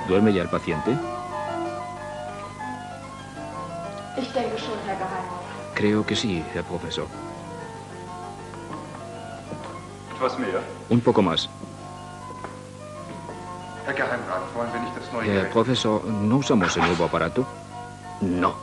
¿Duerme ya el paciente? Ich denke schon, Herr Geheimrat. Creo que sí, Herr Profesor. Etwas mehr. Un poco más. Herr Geheimrat, wollen wir nicht das neue Herr Gerät? Profesor, ¿no usamos el nuevo aparato? No.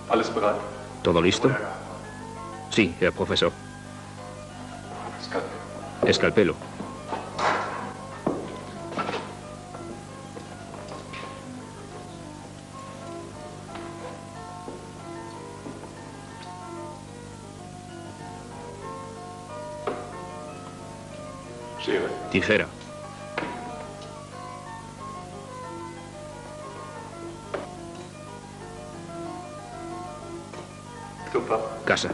Alles bereit? ¿Todo listo? Sí, Herr Profesor. Skalpell. Escalpelo. Schere. Tijera. Tupper. Casa.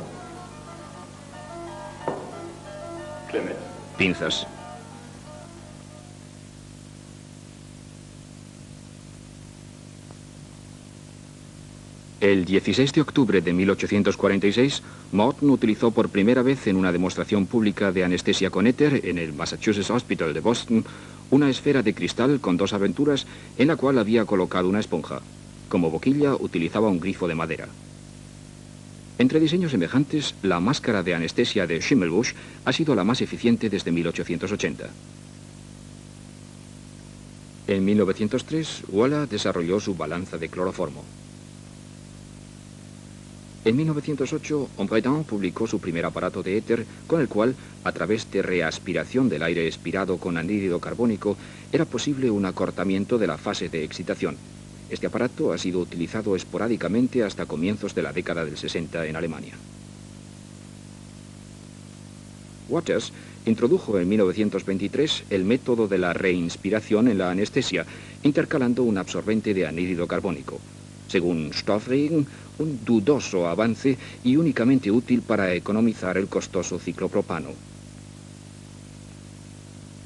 Klemme. Pinzas. El 16 de octubre de 1846, Morton utilizó por primera vez en una demostración pública de anestesia con éter en el Massachusetts Hospital de Boston una esfera de cristal con dos aberturas en la cual había colocado una esponja. Como boquilla utilizaba un grifo de madera. Entre diseños semejantes, la máscara de anestesia de Schimmelbusch ha sido la más eficiente desde 1880. En 1903, Waller desarrolló su balanza de cloroformo. En 1908, Ombredin publicó su primer aparato de éter, con el cual, a través de reaspiración del aire expirado con anhídrido carbónico, era posible un acortamiento de la fase de excitación. Este aparato ha sido utilizado esporádicamente hasta comienzos de la década del 60 en Alemania. Waters introdujo en 1923 el método de la reinspiración en la anestesia, intercalando un absorbente de anhídrido carbónico. Según Stoffregen, un dudoso avance y únicamente útil para economizar el costoso ciclopropano.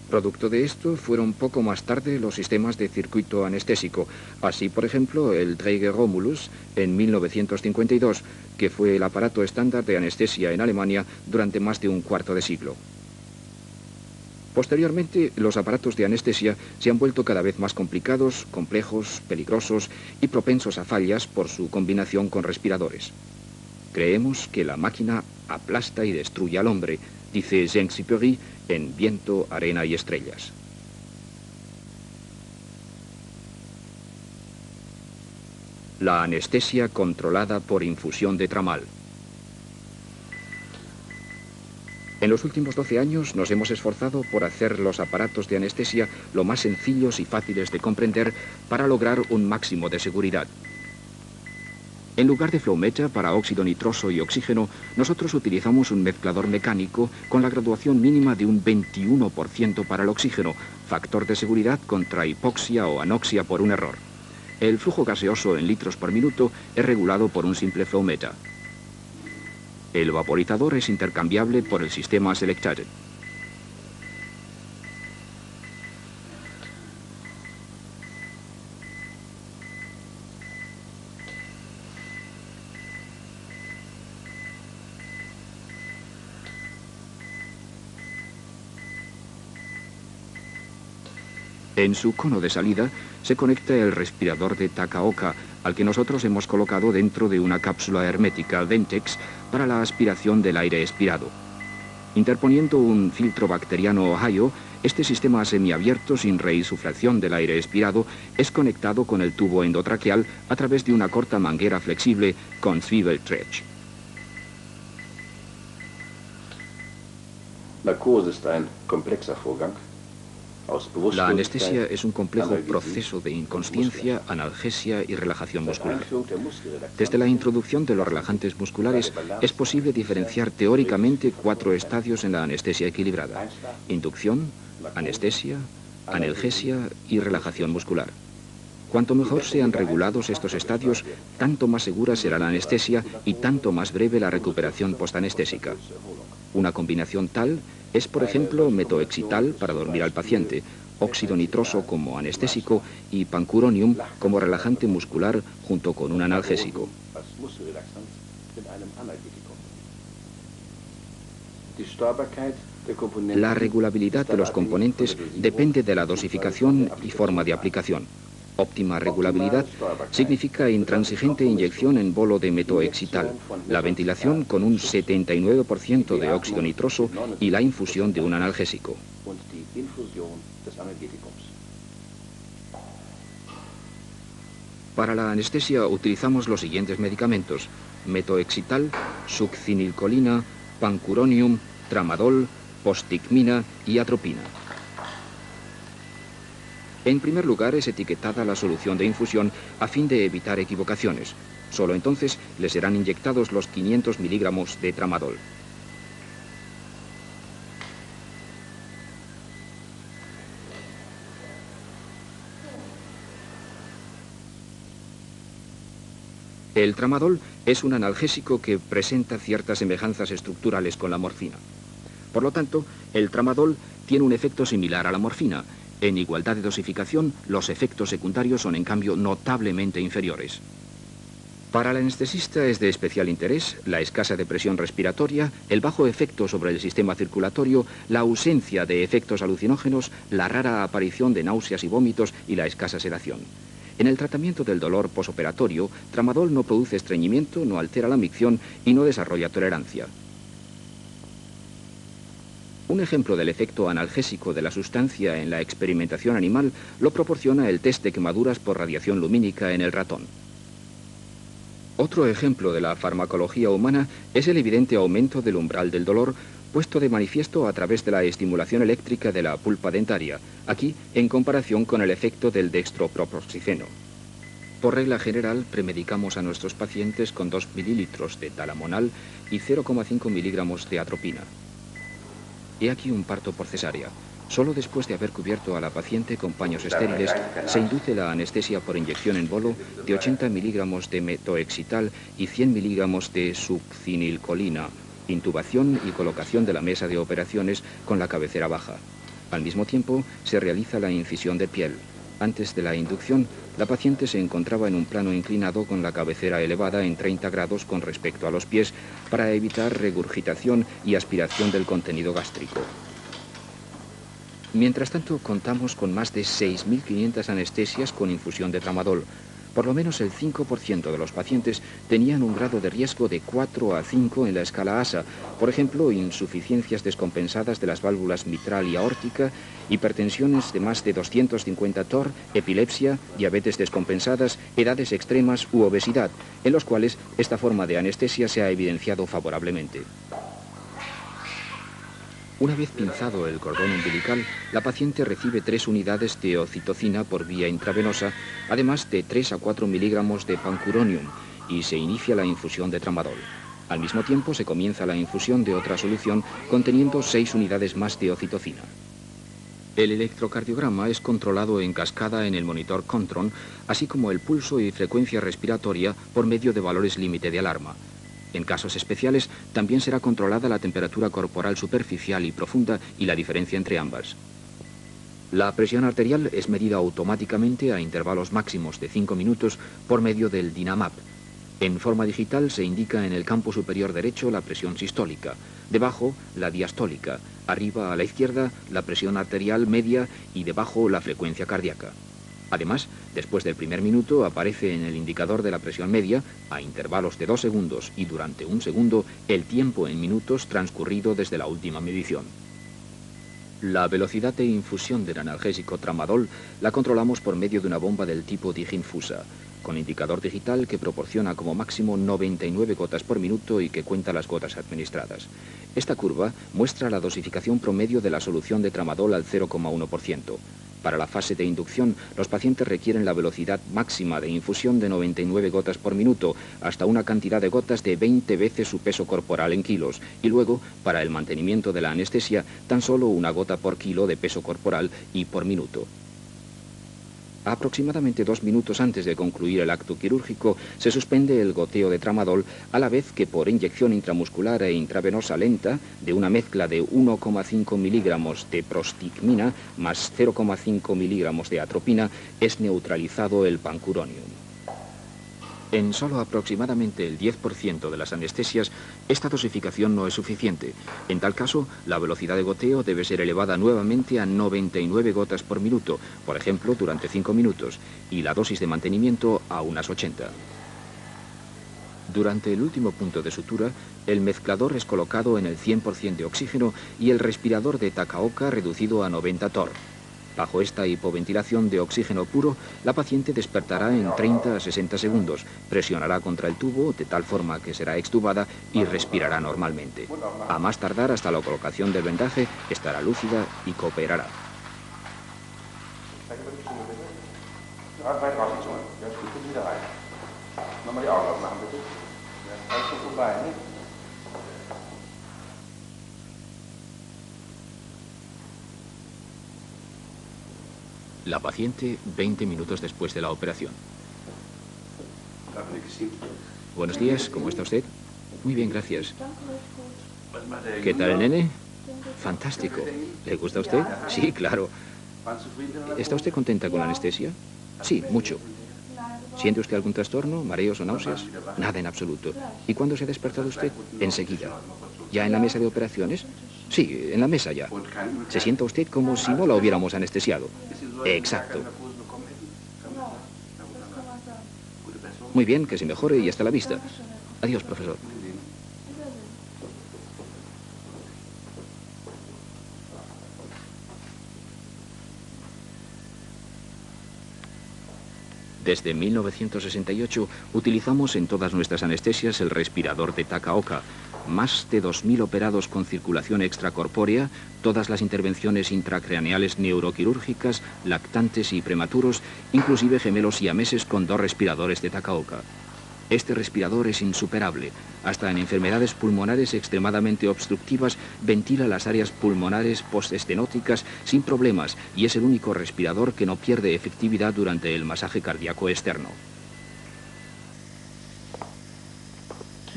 Producto de esto fueron poco más tarde los sistemas de circuito anestésico, así por ejemplo el Draeger Romulus en 1952, que fue el aparato estándar de anestesia en Alemania durante más de un cuarto de siglo. Posteriormente, los aparatos de anestesia se han vuelto cada vez más complicados, complejos, peligrosos y propensos a fallas por su combinación con respiradores. Creemos que la máquina aplasta y destruye al hombre, dice Saint-Exupéry en Viento, arena y estrellas. La anestesia controlada por infusión de tramal. En los últimos 12 años nos hemos esforzado por hacer los aparatos de anestesia lo más sencillos y fáciles de comprender para lograr un máximo de seguridad. En lugar de flowmeter para óxido nitroso y oxígeno, nosotros utilizamos un mezclador mecánico con la graduación mínima de un 21% para el oxígeno, factor de seguridad contra hipoxia o anoxia por un error. El flujo gaseoso en litros por minuto es regulado por un simple flowmeter. El vaporizador es intercambiable por el sistema Selectated. En su cono de salida se conecta el respirador de Takaoka, al que nosotros hemos colocado dentro de una cápsula hermética Ventex para la aspiración del aire expirado. Interponiendo un filtro bacteriano Ohio, este sistema semiabierto sin reinsuflación del aire expirado es conectado con el tubo endotraqueal a través de una corta manguera flexible con Zwiebelträger. Narkose ist ein komplexer Vorgang. La anestesia es un complejo proceso de inconsciencia, analgesia y relajación muscular. Desde la introducción de los relajantes musculares es posible diferenciar teóricamente 4 estadios en la anestesia equilibrada: inducción, anestesia, analgesia y relajación muscular. Cuanto mejor sean regulados estos estadios, tanto más segura será la anestesia y tanto más breve la recuperación postanestésica. Una combinación tal es, por ejemplo, metoexital para dormir al paciente, óxido nitroso como anestésico y pancuronium como relajante muscular junto con un analgésico. La regulabilidad de los componentes depende de la dosificación y forma de aplicación. Óptima regulabilidad significa intransigente inyección en bolo de metoexital, la ventilación con un 79% de óxido nitroso y la infusión de un analgésico. Para la anestesia utilizamos los siguientes medicamentos: metoexital, succinilcolina, pancuronium, tramadol, postigmina y atropina. En primer lugar es etiquetada la solución de infusión a fin de evitar equivocaciones. Solo entonces le serán inyectados los 500 miligramos de tramadol. El tramadol es un analgésico que presenta ciertas semejanzas estructurales con la morfina. Por lo tanto, el tramadol tiene un efecto similar a la morfina. En igualdad de dosificación, los efectos secundarios son en cambio notablemente inferiores. Para el anestesista es de especial interés la escasa depresión respiratoria, el bajo efecto sobre el sistema circulatorio, la ausencia de efectos alucinógenos, la rara aparición de náuseas y vómitos y la escasa sedación. En el tratamiento del dolor posoperatorio, tramadol no produce estreñimiento, no altera la micción y no desarrolla tolerancia. Un ejemplo del efecto analgésico de la sustancia en la experimentación animal lo proporciona el test de quemaduras por radiación lumínica en el ratón. Otro ejemplo de la farmacología humana es el evidente aumento del umbral del dolor, puesto de manifiesto a través de la estimulación eléctrica de la pulpa dentaria, aquí en comparación con el efecto del dextropropoxifeno. Por regla general, premedicamos a nuestros pacientes con 2 mililitros de talamonal y 0,5 miligramos de atropina. He aquí un parto por cesárea. Solo después de haber cubierto a la paciente con paños estériles, se induce la anestesia por inyección en bolo de 80 miligramos de metoexital y 100 miligramos de succinilcolina, intubación y colocación de la mesa de operaciones con la cabecera baja. Al mismo tiempo, se realiza la incisión de piel. Antes de la inducción, la paciente se encontraba en un plano inclinado con la cabecera elevada en 30 grados con respecto a los pies para evitar regurgitación y aspiración del contenido gástrico. Mientras tanto, contamos con más de 6.500 anestesias con infusión de tramadol. Por lo menos el 5% de los pacientes tenían un grado de riesgo de 4 a 5 en la escala ASA, por ejemplo, insuficiencias descompensadas de las válvulas mitral y aórtica, hipertensiones de más de 250 TOR, epilepsia, diabetes descompensadas, edades extremas u obesidad, en los cuales esta forma de anestesia se ha evidenciado favorablemente. Una vez pinzado el cordón umbilical, la paciente recibe 3 unidades de ocitocina por vía intravenosa, además de 3 a 4 miligramos de pancuronium, y se inicia la infusión de tramadol. Al mismo tiempo se comienza la infusión de otra solución conteniendo 6 unidades más de ocitocina. El electrocardiograma es controlado en cascada en el monitor Contron, así como el pulso y frecuencia respiratoria por medio de valores límite de alarma. En casos especiales, también será controlada la temperatura corporal superficial y profunda y la diferencia entre ambas. La presión arterial es medida automáticamente a intervalos máximos de 5 minutos por medio del Dynamap. En forma digital se indica en el campo superior derecho la presión sistólica, debajo la diastólica, arriba a la izquierda la presión arterial media y debajo la frecuencia cardíaca. Además, después del primer minuto aparece en el indicador de la presión media, a intervalos de 2 segundos y durante 1 segundo, el tiempo en minutos transcurrido desde la última medición. La velocidad de infusión del analgésico tramadol la controlamos por medio de una bomba del tipo Diginfusa, con indicador digital que proporciona como máximo 99 gotas por minuto y que cuenta las gotas administradas. Esta curva muestra la dosificación promedio de la solución de tramadol al 0,1%. Para la fase de inducción, los pacientes requieren la velocidad máxima de infusión de 99 gotas por minuto, hasta una cantidad de gotas de 20 veces su peso corporal en kilos, y luego, para el mantenimiento de la anestesia, tan solo 1 gota por kilo de peso corporal y por minuto. Aproximadamente 2 minutos antes de concluir el acto quirúrgico, se suspende el goteo de tramadol, a la vez que por inyección intramuscular e intravenosa lenta de una mezcla de 1,5 miligramos de prostigmina más 0,5 miligramos de atropina es neutralizado el pancuronium. En solo aproximadamente el 10% de las anestesias, esta dosificación no es suficiente. En tal caso, la velocidad de goteo debe ser elevada nuevamente a 99 gotas por minuto, por ejemplo, durante 5 minutos, y la dosis de mantenimiento a unas 80. Durante el último punto de sutura, el mezclador es colocado en el 100% de oxígeno y el respirador de Takaoka reducido a 90 torr. Bajo esta hipoventilación de oxígeno puro, la paciente despertará en 30 a 60 segundos, presionará contra el tubo de tal forma que será extubada y respirará normalmente. A más tardar hasta la colocación del vendaje, estará lúcida y cooperará. La paciente 20 minutos después de la operación. Buenos días, ¿cómo está usted? Muy bien, gracias. ¿Qué tal el nene? Fantástico. ¿Le gusta a usted? Sí, claro. ¿Está usted contenta con la anestesia? Sí, mucho. ¿Siente usted algún trastorno, mareos o náuseas? Nada en absoluto. ¿Y cuándo se ha despertado usted? Enseguida. ¿Ya en la mesa de operaciones? Sí, en la mesa ya. Se sienta usted como si no la hubiéramos anestesiado. Exacto. Muy bien, que se mejore y hasta la vista. Adiós, profesor. Desde 1968 utilizamos en todas nuestras anestesias el respirador de Takaoka. Más de 2.000 operados con circulación extracorpórea, todas las intervenciones intracraneales neuroquirúrgicas, lactantes y prematuros, inclusive gemelos siameses con 2 respiradores de Takaoka. Este respirador es insuperable. Hasta en enfermedades pulmonares extremadamente obstructivas ventila las áreas pulmonares postestenóticas sin problemas y es el único respirador que no pierde efectividad durante el masaje cardíaco externo.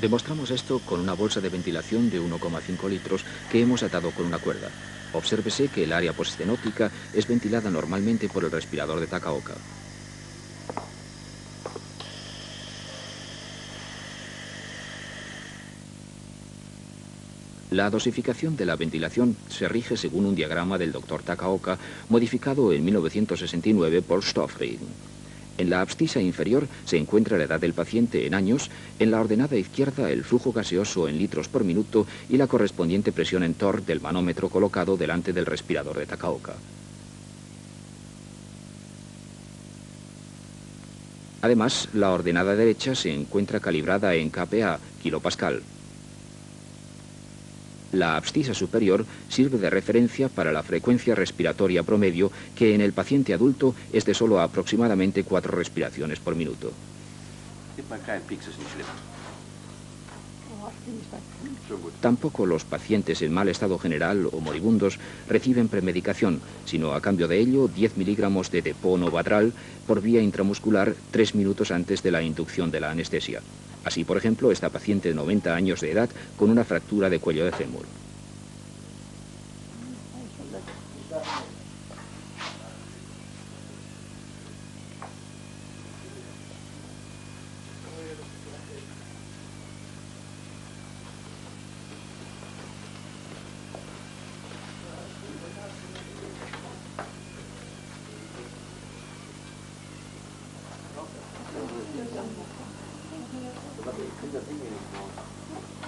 Demostramos esto con una bolsa de ventilación de 1,5 litros que hemos atado con una cuerda. Obsérvese que el área postestenótica es ventilada normalmente por el respirador de Takaoka. La dosificación de la ventilación se rige según un diagrama del Dr. Takaoka, modificado en 1969 por Stoffried. En la abscisa inferior se encuentra la edad del paciente en años, en la ordenada izquierda el flujo gaseoso en litros por minuto y la correspondiente presión en torr del manómetro colocado delante del respirador de Takaoka. Además, la ordenada derecha se encuentra calibrada en kPa, kilopascal. La abscisa superior sirve de referencia para la frecuencia respiratoria promedio, que en el paciente adulto es de solo aproximadamente 4 respiraciones por minuto. Tampoco los pacientes en mal estado general o moribundos reciben premedicación, sino a cambio de ello 10 miligramos de Depo-Novadral por vía intramuscular 3 minutos antes de la inducción de la anestesia. Así, por ejemplo, esta paciente de 90 años de edad con una fractura de cuello de fémur.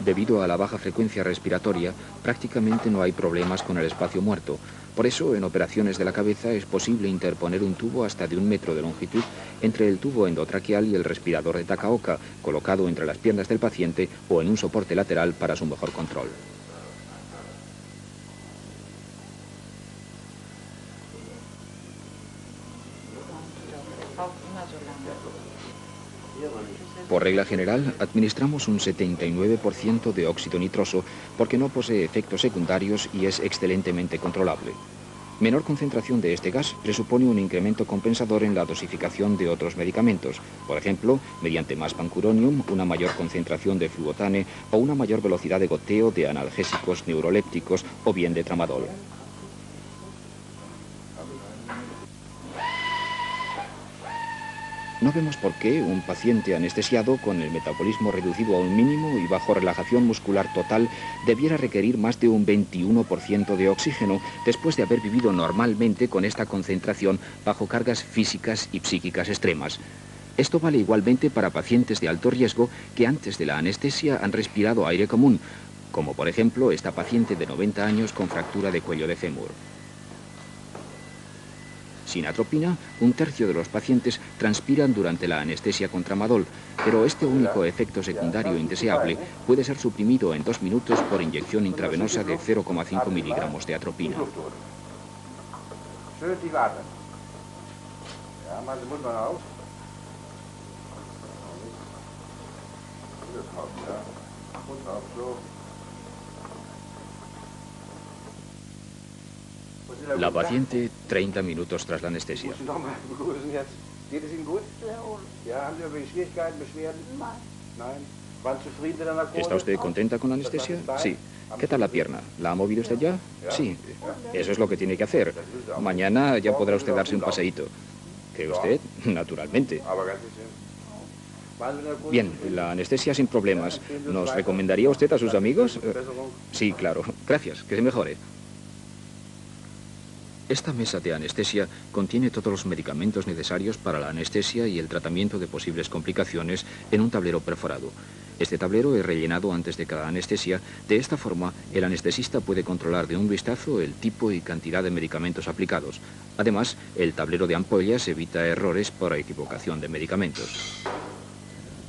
Debido a la baja frecuencia respiratoria, prácticamente no hay problemas con el espacio muerto. Por eso, en operaciones de la cabeza es posible interponer un tubo hasta de 1 metro de longitud entre el tubo endotraqueal y el respirador de Takaoka, colocado entre las piernas del paciente o en un soporte lateral para su mejor control. Por regla general, administramos un 79% de óxido nitroso porque no posee efectos secundarios y es excelentemente controlable. Menor concentración de este gas presupone un incremento compensador en la dosificación de otros medicamentos, por ejemplo, mediante más pancuronium, una mayor concentración de fluotane o una mayor velocidad de goteo de analgésicos neurolépticos o bien de tramadol. No vemos por qué un paciente anestesiado con el metabolismo reducido a un mínimo y bajo relajación muscular total debiera requerir más de un 21% de oxígeno después de haber vivido normalmente con esta concentración bajo cargas físicas y psíquicas extremas. Esto vale igualmente para pacientes de alto riesgo que antes de la anestesia han respirado aire común, como por ejemplo esta paciente de 90 años con fractura de cuello de fémur. Sin atropina, un tercio de los pacientes transpiran durante la anestesia con tramadol, pero este único efecto secundario indeseable puede ser suprimido en 2 minutos por inyección intravenosa de 0,5 miligramos de atropina. La paciente 30 minutos tras la anestesia. ¿Está usted contenta con la anestesia? Sí. ¿Qué tal la pierna? ¿La ha movido usted ya? Sí. Eso es lo que tiene que hacer. Mañana ya podrá usted darse un paseíto. ¿Que usted? Naturalmente. Bien, la anestesia sin problemas. ¿Nos recomendaría usted a sus amigos? Sí, claro. Gracias. Que se mejore. Esta mesa de anestesia contiene todos los medicamentos necesarios para la anestesia y el tratamiento de posibles complicaciones en un tablero perforado. Este tablero es rellenado antes de cada anestesia. De esta forma, el anestesista puede controlar de un vistazo el tipo y cantidad de medicamentos aplicados. Además, el tablero de ampollas evita errores por equivocación de medicamentos.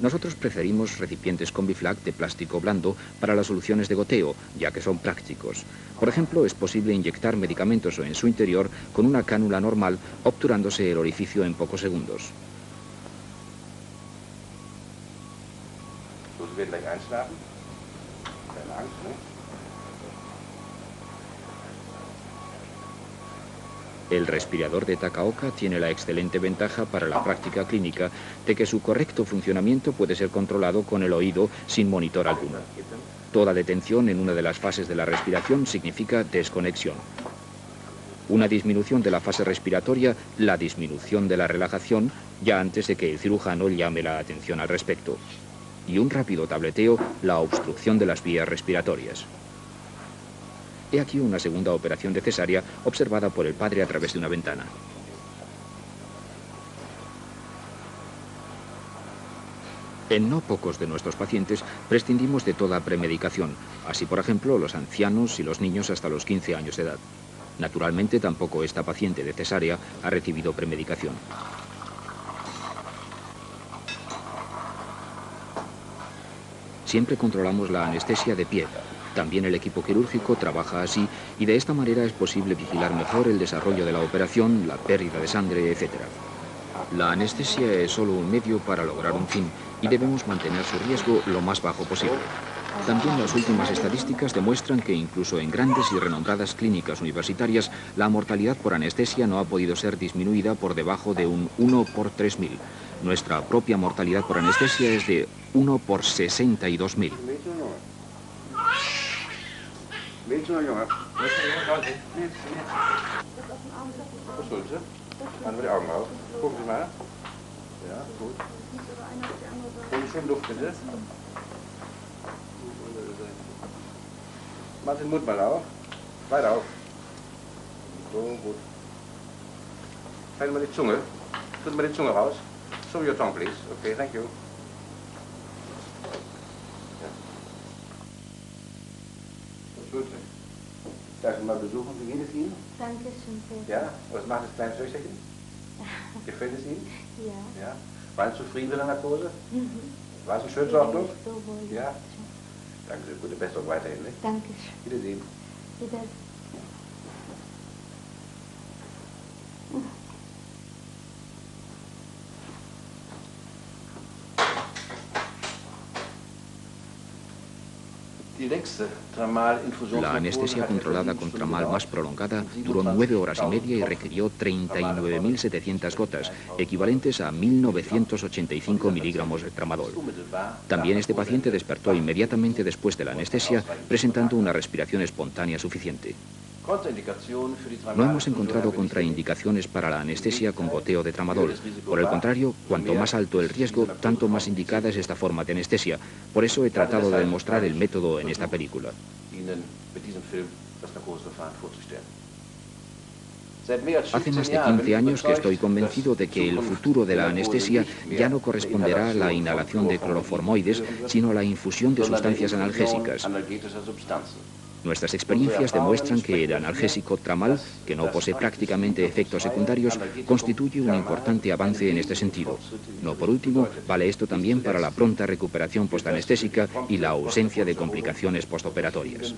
Nosotros preferimos recipientes Combiflac de plástico blando para las soluciones de goteo, ya que son prácticos. Por ejemplo, es posible inyectar medicamentos en su interior con una cánula normal, obturándose el orificio en pocos segundos. El respirador de Takaoka tiene la excelente ventaja para la práctica clínica de que su correcto funcionamiento puede ser controlado con el oído sin monitor alguno. Toda detención en una de las fases de la respiración significa desconexión. Una disminución de la fase respiratoria, la disminución de la relajación, ya antes de que el cirujano llame la atención al respecto. Y un rápido tableteo, la obstrucción de las vías respiratorias. He aquí una segunda operación de cesárea observada por el padre a través de una ventana. En no pocos de nuestros pacientes prescindimos de toda premedicación, así por ejemplo los ancianos y los niños hasta los 15 años de edad. Naturalmente tampoco esta paciente de cesárea ha recibido premedicación. Siempre controlamos la anestesia de pie. También el equipo quirúrgico trabaja así y de esta manera es posible vigilar mejor el desarrollo de la operación, la pérdida de sangre, etc. La anestesia es solo un medio para lograr un fin y debemos mantener su riesgo lo más bajo posible. También las últimas estadísticas demuestran que incluso en grandes y renombradas clínicas universitarias la mortalidad por anestesia no ha podido ser disminuida por debajo de un 1 por 3.000. Nuestra propia mortalidad por anestesia es de 1 por 62.000. Mädchen oder Junge? Was soll sie? Machen wir die Augen auf. Gucken Sie mal. Ja, gut. Holen schön Luft, bitte. Machen Sie den Mund mal auf. Weiter auf. So, gut. Halten wir die Zunge. Drücken wir die Zunge raus. Show your tongue, please. Okay, thank you. Darf ich mal besuchen? Wie geht es Ihnen? Dankeschön. Ja? Was macht das kleine Töchterchen? Gefällt es Ihnen? Ja. Ja? Waren Sie zufrieden mit der Narkose? War es ein schönes Ordnung? Ja? Danke schön. Gute Besserung weiterhin. Nicht? Dankeschön. Wiedersehen. Wieder. La anestesia controlada con tramal más prolongada duró 9 horas y media y requirió 39.700 gotas, equivalentes a 1.985 miligramos de tramadol. También este paciente despertó inmediatamente después de la anestesia, presentando una respiración espontánea suficiente. No hemos encontrado contraindicaciones para la anestesia con goteo de tramadol. Por el contrario, cuanto más alto el riesgo, tanto más indicada es esta forma de anestesia. Por eso he tratado de demostrar el método en esta película. Hace más de 15 años que estoy convencido de que el futuro de la anestesia ya no corresponderá a la inhalación de cloroformoides, sino a la infusión de sustancias analgésicas. Nuestras experiencias demuestran que el analgésico tramal, que no posee prácticamente efectos secundarios, constituye un importante avance en este sentido. No por último, vale esto también para la pronta recuperación postanestésica y la ausencia de complicaciones postoperatorias.